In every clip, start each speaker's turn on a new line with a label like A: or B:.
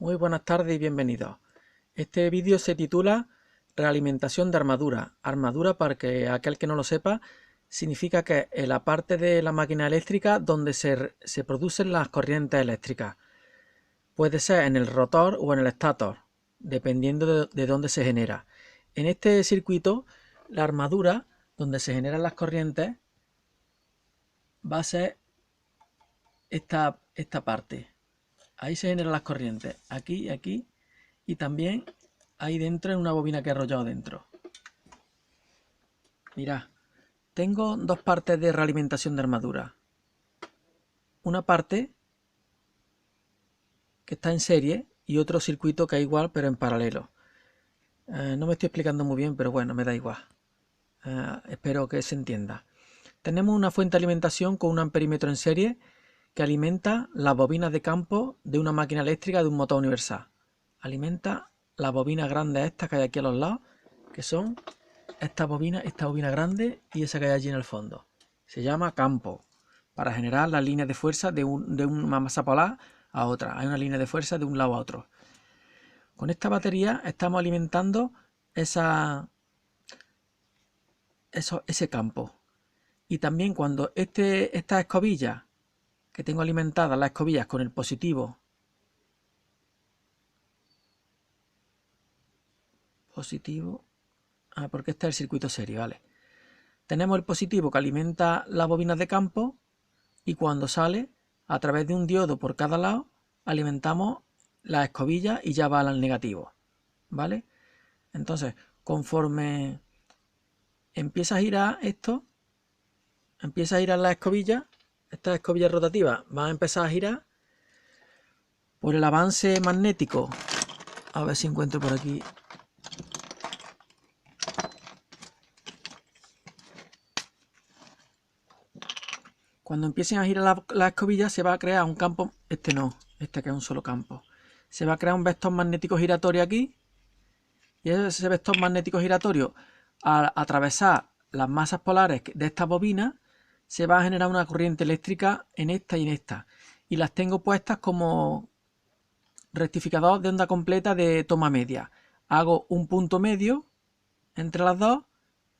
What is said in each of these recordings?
A: Muy buenas tardes y bienvenidos. Este vídeo se titula Realimentación de armadura. Armadura, para que aquel que no lo sepa, significa que es la parte de la máquina eléctrica donde se producen las corrientes eléctricas. Puede ser en el rotor o en el estator, dependiendo de dónde se genera. En este circuito, la armadura, donde se generan las corrientes, va a ser esta parte. Ahí se generan las corrientes, aquí y aquí, y también ahí dentro en una bobina que he enrollado dentro. Mirad, tengo dos partes de realimentación de armadura. Una parte que está en serie y otro circuito que es igual pero en paralelo. No me estoy explicando muy bien, pero bueno, me da igual. Espero que se entienda. Tenemos una fuente de alimentación con un amperímetro en serie que alimenta las bobinas de campo de una máquina eléctrica de un motor universal. Alimenta las bobinas grandes estas que hay aquí a los lados, que son esta bobina grande y esa que hay allí en el fondo. Se llama campo, para generar las líneas de fuerza de una masa polar a otra. Hay una línea de fuerza de un lado a otro. Con esta batería estamos alimentando ese campo. Y también cuando estas escobillas, que tengo alimentadas las escobillas con el positivo, porque este es el circuito serie, ¿vale? Tenemos el positivo que alimenta las bobinas de campo y cuando sale, a través de un diodo por cada lado, alimentamos las escobillas y ya va al negativo, ¿vale? Entonces, conforme empieza a girar esto, empieza a girar las escobillas, estas escobillas rotativas van a empezar a girar por el avance magnético. A ver si encuentro por aquí. Cuando empiecen a girar las escobillas se va a crear un campo, este que es un solo campo. Se va a crear un vector magnético giratorio aquí y ese vector magnético giratorio, al atravesar las masas polares de estas bobinas, se va a generar una corriente eléctrica en esta y en esta. Y las tengo puestas como rectificador de onda completa de toma media. Hago un punto medio entre las dos,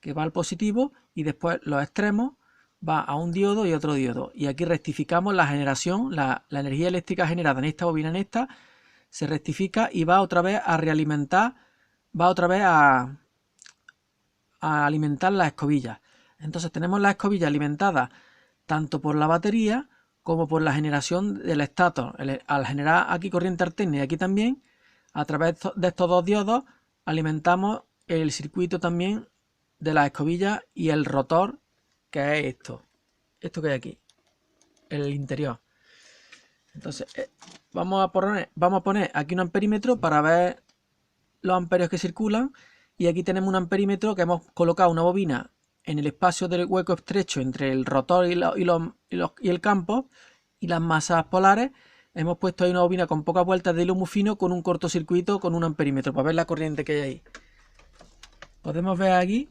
A: que va al positivo, y después los extremos va a un diodo y otro diodo. Y aquí rectificamos la generación, la energía eléctrica generada en esta bobina, en esta, se rectifica y va otra vez a realimentar, va otra vez a alimentar las escobillas. Entonces tenemos las escobillas alimentadas tanto por la batería como por la generación del estator. Al generar aquí corriente alterna y aquí también, a través de estos dos diodos alimentamos el circuito también de las escobillas y el rotor, que es esto que hay aquí, el interior. Entonces vamos a poner aquí un amperímetro para ver los amperios que circulan, y aquí tenemos un amperímetro que hemos colocado una bobina en el espacio del hueco estrecho entre el rotor y el campo y las masas polares. Hemos puesto ahí una bobina con pocas vueltas de hilo muy fino con un cortocircuito con un amperímetro para ver la corriente que hay ahí. Podemos ver aquí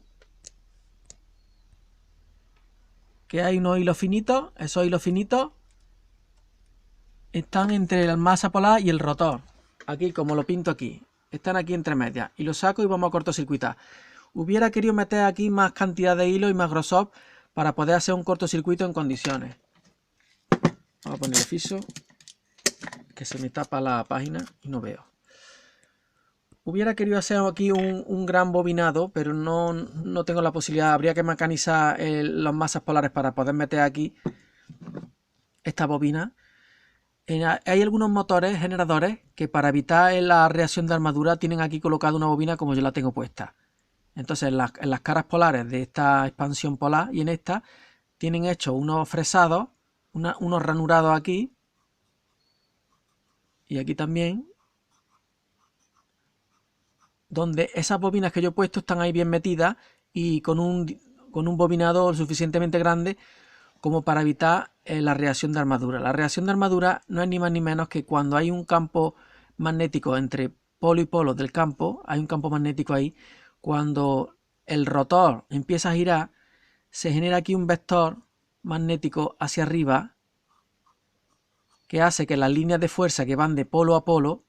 A: que hay unos hilos finitos. Esos hilos finitos están entre la masa polar y el rotor. Aquí, como lo pinto aquí, están aquí entre medias. Y lo saco y vamos a cortocircuitar. Hubiera querido meter aquí más cantidad de hilo y más grosor para poder hacer un cortocircuito en condiciones. Vamos a poner el fiso, que se me tapa la página y no veo. Hubiera querido hacer aquí un gran bobinado, pero no tengo la posibilidad. Habría que mecanizar las masas polares para poder meter aquí esta bobina. Hay algunos motores generadores que para evitar la reacción de armadura tienen aquí colocada una bobina como yo la tengo puesta. Entonces en las caras polares de esta expansión polar y en esta tienen hecho unos fresados, unos ranurados aquí y aquí también, donde esas bobinas que yo he puesto están ahí bien metidas y con un bobinado suficientemente grande como para evitar la reacción de armadura. La reacción de armadura no es ni más ni menos que cuando hay un campo magnético entre polo y polo del campo, hay un campo magnético ahí, cuando el rotor empieza a girar, se genera aquí un vector magnético hacia arriba que hace que las líneas de fuerza que van de polo a polo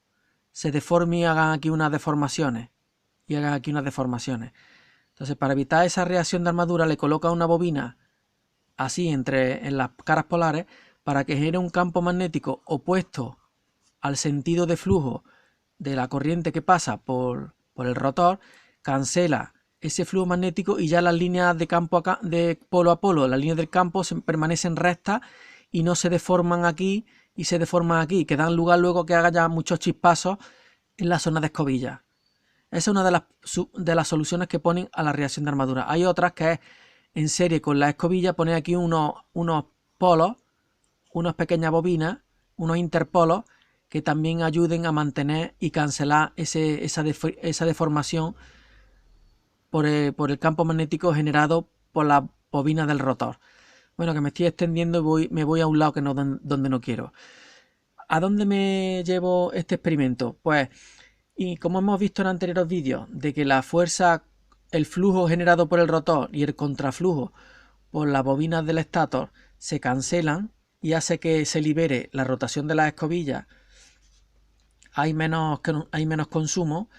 A: se deforme y hagan aquí unas deformaciones. Entonces, para evitar esa reacción de armadura, le coloca una bobina así en las caras polares para que genere un campo magnético opuesto al sentido de flujo de la corriente que pasa por el rotor, cancela ese flujo magnético y ya las líneas de campo acá, de polo a polo, las líneas del campo permanecen rectas y no se deforman aquí y se deforman aquí, que dan lugar luego que haga ya muchos chispazos en la zona de escobilla. Esa es una de las soluciones que ponen a la reacción de armadura. Hay otras que es en serie con la escobilla, poner aquí unos polos, unas pequeñas bobinas, unos interpolos que también ayuden a mantener y cancelar esa deformación por el campo magnético generado por la bobina del rotor. Bueno, que me estoy extendiendo y me voy a un lado que no, donde no quiero. ¿A dónde me llevo este experimento? Pues, y como hemos visto en anteriores vídeos, de que la fuerza, el flujo generado por el rotor y el contraflujo por las bobinas del estator se cancelan y hace que se libere la rotación de las escobillas, hay menos consumo.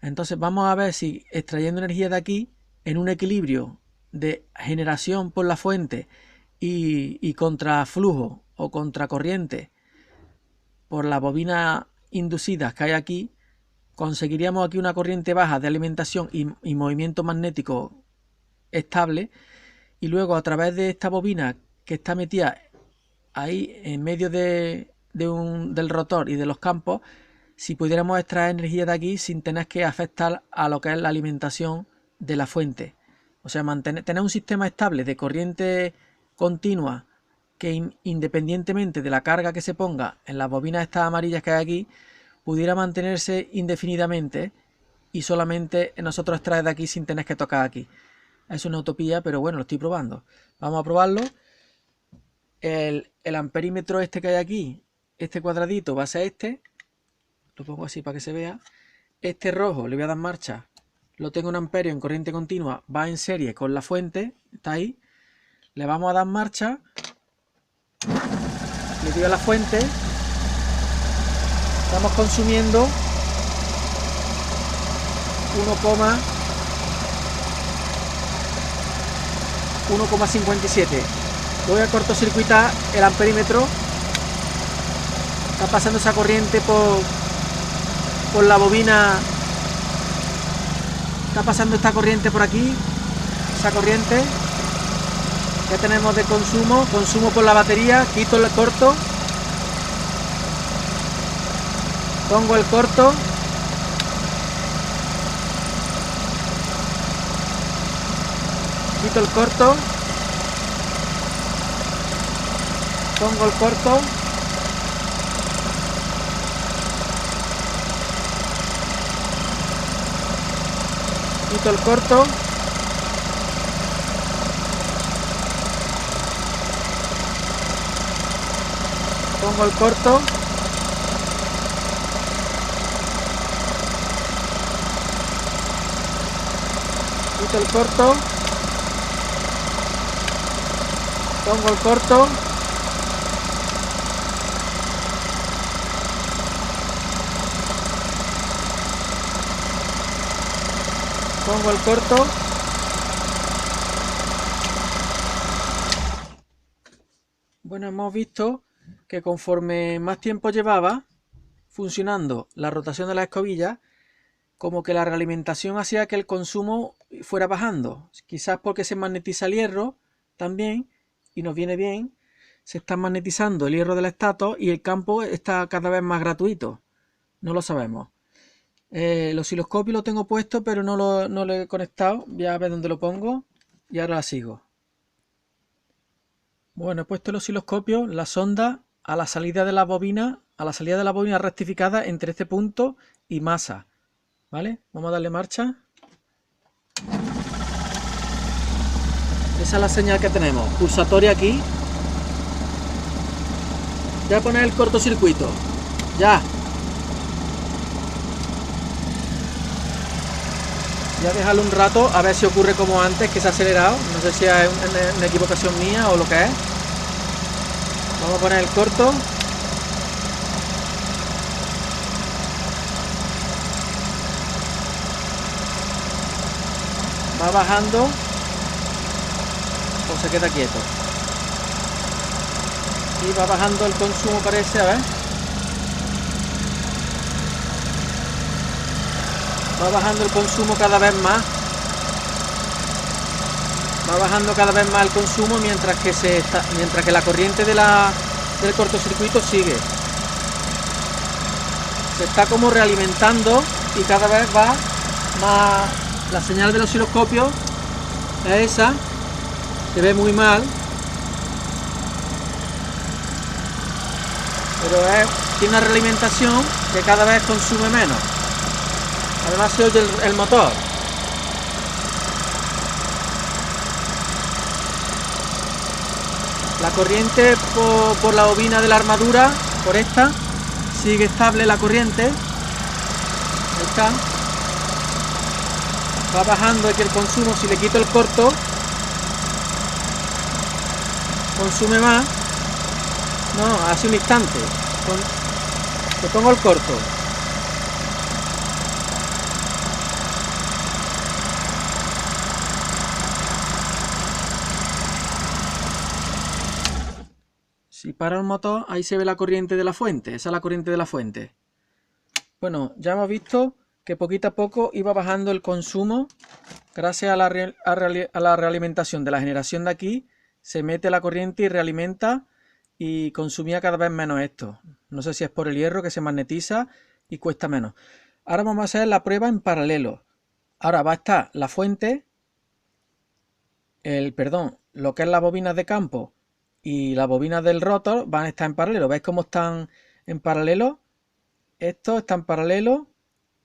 A: Entonces vamos a ver si extrayendo energía de aquí en un equilibrio de generación por la fuente y contraflujo o contracorriente por las bobinas inducidas que hay aquí, conseguiríamos aquí una corriente baja de alimentación y movimiento magnético estable, y luego a través de esta bobina que está metida ahí en medio del rotor y de los campos, si pudiéramos extraer energía de aquí sin tener que afectar a lo que es la alimentación de la fuente. O sea, tener un sistema estable de corriente continua que independientemente de la carga que se ponga en las bobinas estas amarillas que hay aquí, pudiera mantenerse indefinidamente y solamente nosotros extraer de aquí sin tener que tocar aquí. Es una utopía, pero bueno, lo estoy probando. Vamos a probarlo. El amperímetro este que hay aquí, este cuadradito va a ser este. Lo pongo así para que se vea. Este rojo le voy a dar marcha. Lo tengo en amperio en corriente continua. Va en serie con la fuente. Está ahí. Le vamos a dar marcha. Le doy a la fuente. Estamos consumiendo 1,57. Voy a cortocircuitar el amperímetro. Está pasando esa corriente por la bobina. Está pasando esta corriente por aquí. Esa corriente que tenemos de consumo por la batería. Quito el corto, pongo el corto, quito el corto, pongo el corto, quito el corto, pongo el corto, quito el corto, pongo el corto, pongo el corto, bueno, hemos visto que conforme más tiempo llevaba funcionando la rotación de la escobilla, como que la realimentación hacía que el consumo fuera bajando, quizás porque se magnetiza el hierro también y nos viene bien, se está magnetizando el hierro del estator y el campo está cada vez más gratuito, no lo sabemos. El osciloscopio lo tengo puesto pero no lo he conectado, voy a ver dónde lo pongo y ahora la sigo. Bueno, he puesto el osciloscopio, la sonda a la salida de la bobina, rectificada entre este punto y masa, ¿vale? Vamos a darle marcha. Esa es la señal que tenemos, pulsatoria aquí. Voy a poner el cortocircuito, ya. Voy a dejarlo un rato a ver si ocurre como antes, que se ha acelerado. No sé si es una equivocación mía o lo que es. Vamos a poner el corto. va bajando o se queda quieto. Y va bajando el consumo, parece, a ver. Va bajando el consumo cada vez más. Va bajando cada vez más el consumo mientras que la corriente del cortocircuito sigue. Se está como realimentando y cada vez va más. La señal del osciloscopio es esa. Se ve muy mal, pero tiene una realimentación que cada vez consume menos. Además se oye el motor. La corriente por la bobina de la armadura, por esta, sigue estable la corriente. Ahí está. Va bajando aquí el consumo. Si le quito el corto, consume más. No, hace un instante. Le pongo el corto. Si paro el motor, ahí se ve la corriente de la fuente. Esa es la corriente de la fuente. Bueno, ya hemos visto que poquito a poco iba bajando el consumo. Gracias a la realimentación de la generación de aquí, se mete la corriente y realimenta y consumía cada vez menos esto. No sé si es por el hierro que se magnetiza y cuesta menos. Ahora vamos a hacer la prueba en paralelo. Ahora va a estar la fuente, lo que es las bobinas de campo y las bobinas del rotor van a estar en paralelo. ¿Veis cómo están en paralelo? Esto está en paralelo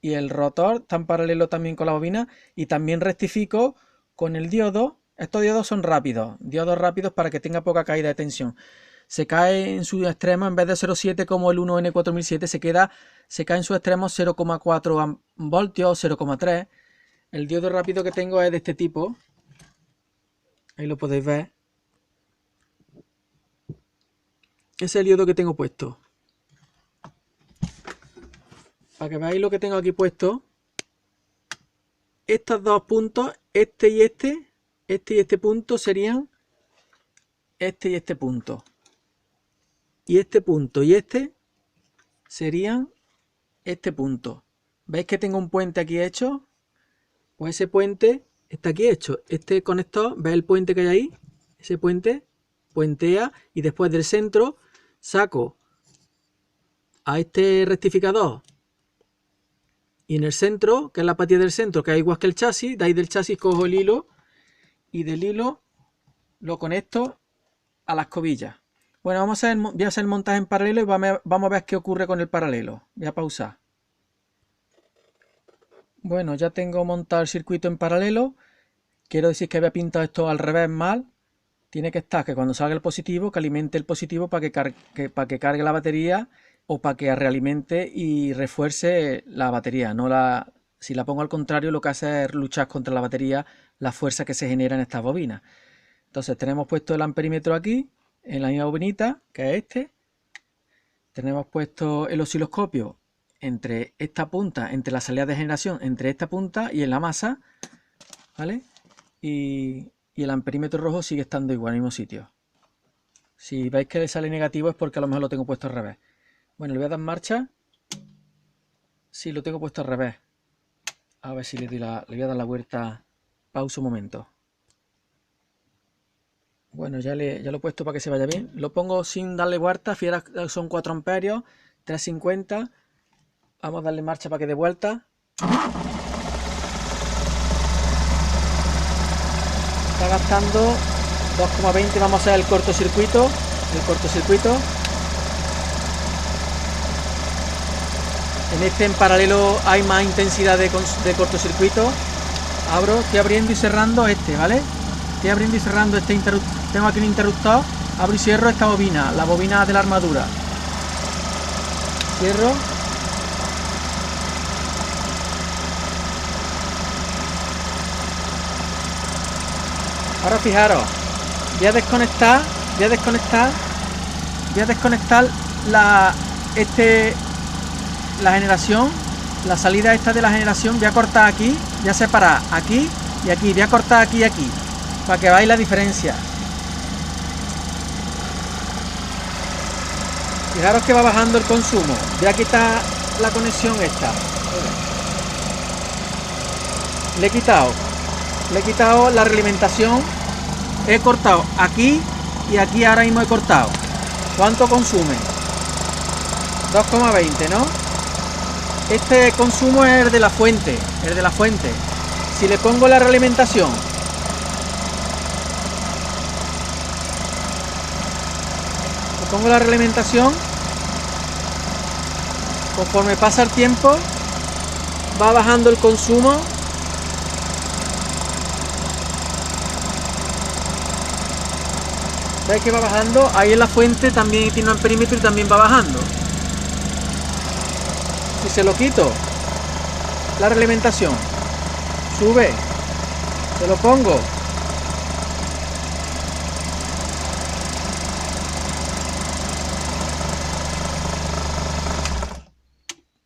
A: y el rotor está en paralelo también con la bobina, y también rectifico con el diodo. Estos diodos son rápidos para que tenga poca caída de tensión. Se cae en su extremo, en vez de 0,7 como el 1N4007, se cae en su extremo 0,4 voltios, 0,3. El diodo rápido que tengo es de este tipo. Ahí lo podéis ver. Ese es el diodo que tengo puesto. Para que veáis lo que tengo aquí puesto. Estos dos puntos, este y este punto serían este y este punto. Y este punto y este serían este punto. ¿Veis que tengo un puente aquí hecho? Pues ese puente está aquí hecho. Este conector, ¿veis el puente que hay ahí? Ese puente puentea y después del centro saco a este rectificador. Y en el centro, que es la apatía del centro, que es igual que el chasis, de ahí del chasis cojo el hilo y del hilo lo conecto a la escobilla. Bueno, voy a hacer el montaje en paralelo y vamos a ver qué ocurre con el paralelo. Voy a pausar. Bueno, ya tengo montado el circuito en paralelo. Quiero decir que había pintado esto al revés mal. Tiene que estar que cuando salga el positivo, que alimente el positivo para que cargue la batería, o para que realimente y refuerce la batería. Si la pongo al contrario, lo que hace es luchar contra la batería, la fuerza que se genera en estas bobinas. Entonces tenemos puesto el amperímetro aquí, en la misma bobinita, que es este. Tenemos puesto el osciloscopio entre esta punta, entre la salida de generación, entre esta punta y en la masa, ¿vale? Y el amperímetro rojo sigue estando igual, en el mismo sitio. Si veis que le sale negativo es porque a lo mejor lo tengo puesto al revés. Bueno, le voy a dar marcha. Sí, lo tengo puesto al revés. A ver si le voy a dar la vuelta. Pausa un momento. Bueno, ya lo he puesto para que se vaya bien. Lo pongo sin darle vuelta. Fíjate, son 4 amperios, 350. Vamos a darle marcha para que dé vuelta. Está gastando 2,20. Vamos a hacer el cortocircuito. En paralelo hay más intensidad de cortocircuito. Estoy abriendo y cerrando ¿vale? Estoy abriendo y cerrando este interruptor. Tengo aquí un interruptor. Abro y cierro esta bobina, la bobina de la armadura. Cierro. Ahora fijaros, voy a desconectar la generación, la salida esta de la generación. Voy a cortar aquí, voy a separar aquí Y aquí, voy a cortar aquí y aquí, para que veáis la diferencia. Fijaros que va bajando el consumo. Voy a quitar la conexión esta. Le he quitado la realimentación. He cortado aquí y aquí ahora mismo he cortado. ¿Cuánto consume? 2,20, ¿no? Este consumo es el de la fuente. Si le pongo la realimentación, conforme pasa el tiempo va bajando el consumo. ¿Veis que va bajando? Ahí en la fuente también tiene un perímetro y también va bajando. Si se lo quito, la realimentación sube, se lo pongo,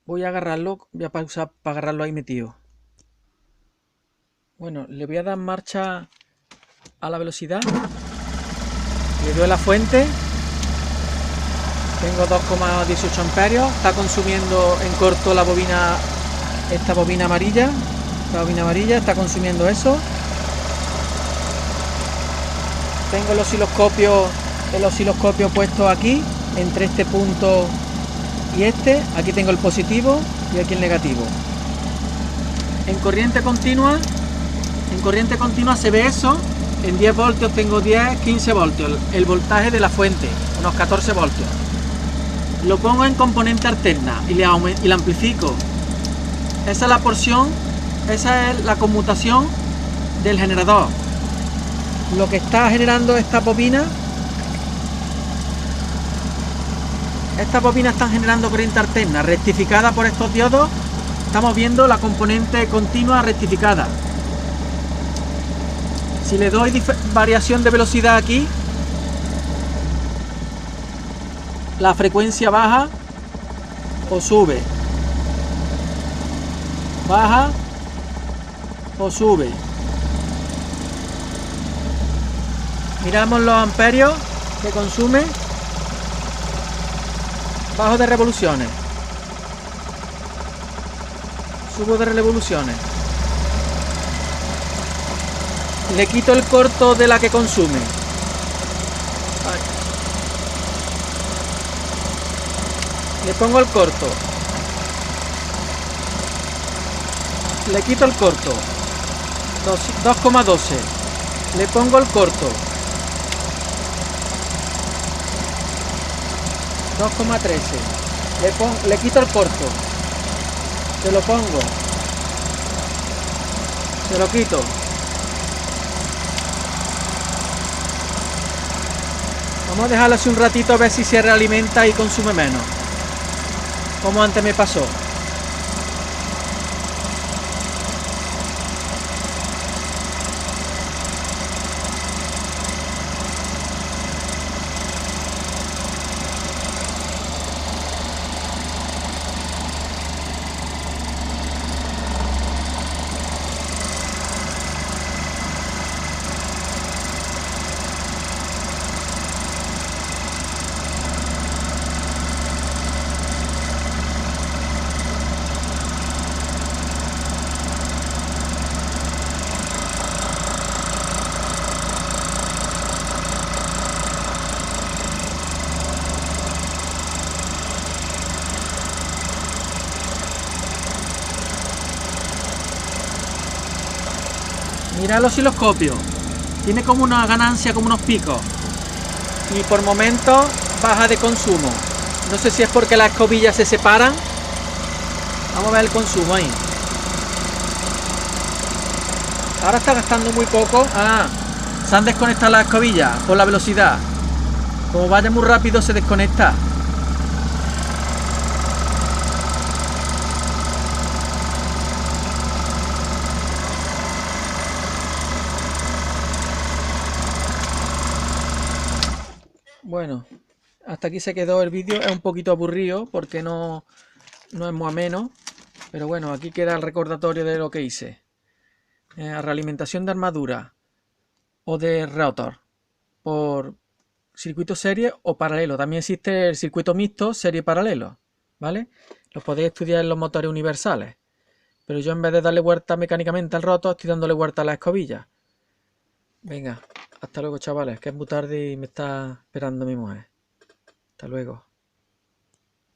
A: voy a agarrarlo, voy a pausar para agarrarlo ahí metido. Bueno, le voy a dar marcha a la velocidad, le doy a la fuente, tengo 2,18 amperios, está consumiendo en corto la bobina, esta bobina amarilla, está consumiendo eso. Tengo el osciloscopio puesto aquí, entre este punto y este. Aquí tengo el positivo y aquí el negativo. En corriente continua se ve eso. En 10 voltios tengo 10-15 voltios, el voltaje de la fuente, unos 14 voltios. Lo pongo en componente alterna y la amplifico. Esa es la porción, esa es la conmutación del generador. Lo que está generando estas bobinas están generando corriente alterna rectificada por estos diodos. Estamos viendo la componente continua rectificada. Si le doy variación de velocidad aquí, la frecuencia baja o sube, baja o sube. Miramos los amperios que consume, bajo de revoluciones, subo de revoluciones. Le quito el corto de la que consume. Le pongo el corto. Le quito el corto. 2,12. Le pongo el corto. 2,13. Le quito el corto. Se lo pongo. Se lo quito. Vamos a dejarlo así un ratito a ver si se realimenta y consume menos, como antes me pasó. Mira el osciloscopio, tiene como una ganancia, como unos picos, y por momentos baja de consumo. No sé si es porque las escobillas se separan. Vamos a ver el consumo ahí. Ahora está gastando muy poco. Se han desconectado las escobillas por la velocidad. Como vaya muy rápido se desconecta. Bueno, hasta aquí se quedó el vídeo. Es un poquito aburrido porque no es muy ameno. Pero bueno, aquí queda el recordatorio de lo que hice. realimentación de armadura o de rotor por circuito serie o paralelo. También existe el circuito mixto, serie paralelo, ¿vale? Lo podéis estudiar en los motores universales. Pero yo en vez de darle vuelta mecánicamente al rotor, estoy dándole vuelta a la escobilla. Venga, hasta luego, chavales, que es muy tarde y me está esperando mi mujer. Hasta luego.